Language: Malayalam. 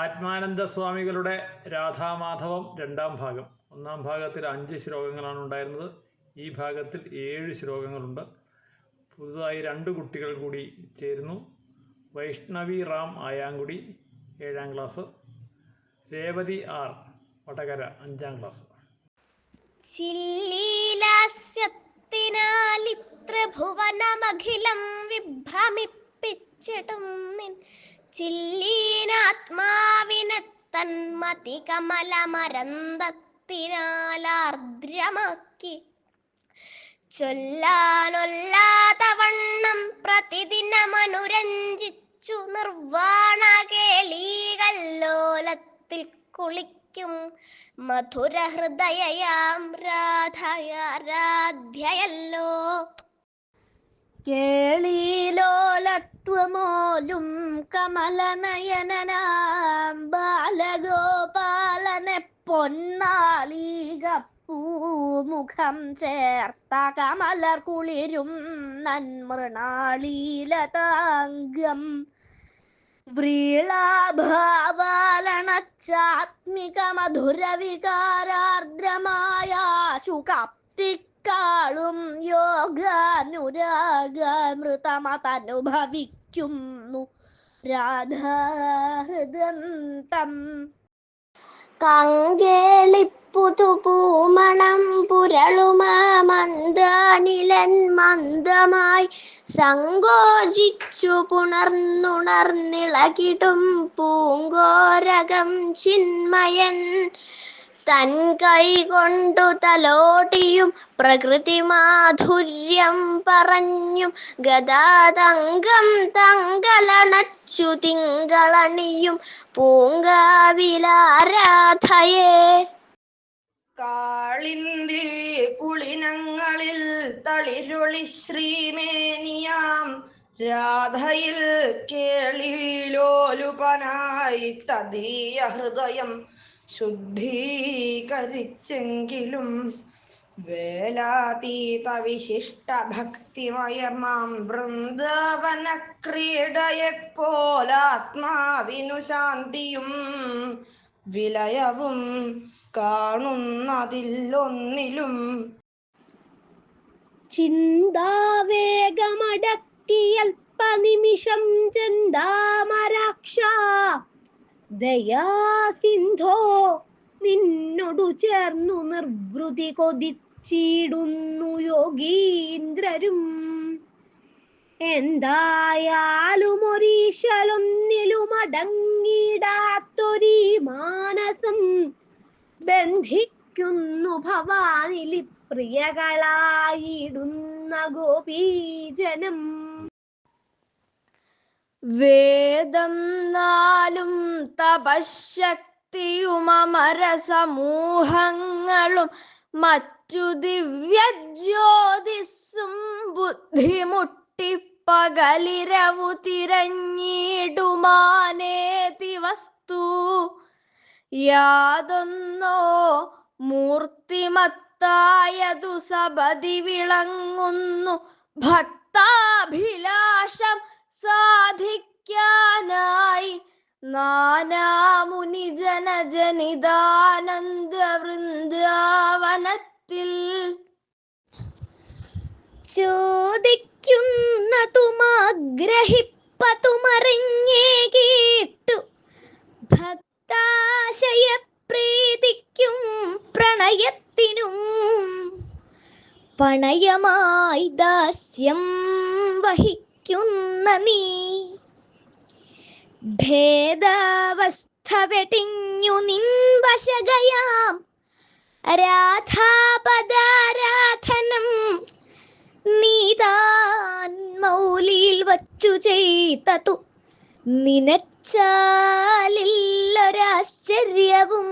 ആത്മാനന്ദ സ്വാമികളുടെ രാധാമാധവം രണ്ടാം ഭാഗം. ഒന്നാം ഭാഗത്തിൽ 5 ശ്ലോകങ്ങളാണ് ഉണ്ടായിരുന്നത്. ഈ ഭാഗത്തിൽ 7 ശ്ലോകങ്ങളുണ്ട്. പുതുതായി 2 കുട്ടികൾ കൂടി ചേരുന്നു. വൈഷ്ണവി റാം ആയാങ്കുടി 7ാം ക്ലാസ്, രേവതി ആർ വടകര 5ാം ക്ലാസ്. ചില്ലീലാസ്യത്തിനാലിത്രഭുവനമഖിലം വിഭ്രമിപ്പിച്ചിട്ടും നിൻ ചില്ലീനാത്മാവിനെ തന്മതി കമലമരന്തത്തിനാലാർദ്രമാക്കി ചൊല്ലാനൊല്ലാതവണ്ണം പ്രതിദിനമനുരഞ്ജിച്ചു നിർവാണ കേളീകല്ലോലത്തിൽ കുളിക്കും മധുരഹൃദയയാം രാധയാരാധ്യയല്ലോ. കേളീലോലത്വമോലും കമലനയനനാം ബാലഗോപാലനെ പൊന്നാളീകപ്പൂമുഖം ചേർത്ത കമലർ കുളിരും നന്മൃണാളീലതാംഗം വ്രീളാഭാവാലണച്ചാത്മിക മധുരവികാരാർദ്രമായാശു കാപ്തിക്കാളും യോഗാനുരാഗമൃതമതനുഭവിക്കുന്നു രാധാഹൃദന്തം. കങ്കേളിപ്പുതുപൂമണം പുരളുമാമന്ദാനിലൻ മന്ദമായി സങ്കോചിച്ചു പുണർന്നുണർന്നിളകിടും പൂങ്കോരകം ചിന്മയൻ തൻ കൈകൊണ്ടു തലോടിയും പ്രകൃതി മാധുര്യം പറഞ്ഞും ഗദാതങ്കം തങ്കളണച്ചു തിങ്കളണിയും പൂങ്കാവിലാരാധയേ. കാളിന്തി പുളിനങ്ങളിൽ തളിരൊളി ശ്രീമേനിയാം രാധയിൽ കേളിലോലുപനായി തദീയ ഹൃദയം ശുദ്ധീകരിച്ചെങ്കിലും വേലാതീത വിശിഷ്ട ഭക്തിമയമാം വൃന്ദാവന ക്രീഡയെപ്പോലാത്മാവിനു ശാന്തിയും വിലയവും കാണുന്നതിലൊന്നിലും. ചിന്താവേഗമടക്കിയൽപ്പനിമിഷം ചെന്താമരാക്ഷ ദയാസിന്ധോ നിന്നോടു ചേർന്നു നിർവൃതി കൊതിച്ചിടുന്നു യോഗീന്ദ്രരും. എന്തായാലും ഒരീശലൊന്നിലും അടങ്ങിടാത്തൊരീ മാനസം ബന്ധിക്കുന്നു ഭവാനിലി പ്രിയകളായിടുന്ന ഗോപീജനം. വേദം 4 തപശക്തിയുമരസമൂഹങ്ങളും മറ്റു ദിവ്യജ്യോതിസ്സും ബുദ്ധിമുട്ടിപ്പകലിരവു തിരഞ്ഞിടുമാനേതി വസ്തു യാതൊന്നോ മൂർത്തിമത്തായതു സപതി വിളങ്ങുന്നു ഭക്താഭിലാഷം സാധിക്കാനായി നാനാമുനിജനജനിതാനന്ദ വൃന്ദാവനത്തിൽ. ചോദിക്കുന്നതുമാഗ്രഹിപ്പതുമറിഞ്ഞേ കേട്ടു ഭക്താശയപ്രീതിക്കും പ്രണയത്തിനും പണയമായി ദാസ്യം വഹിക്കുന്ന നീ ഭേദാവസ്ഥ വെടിഞ്ഞു നിൻവശകയാം രാധാപദാരാധനം നീതാൻ മൗലിയിൽ വച്ചു ചെയ്തതു നിനച്ചാലില്ലൊരാശ്ചര്യവും.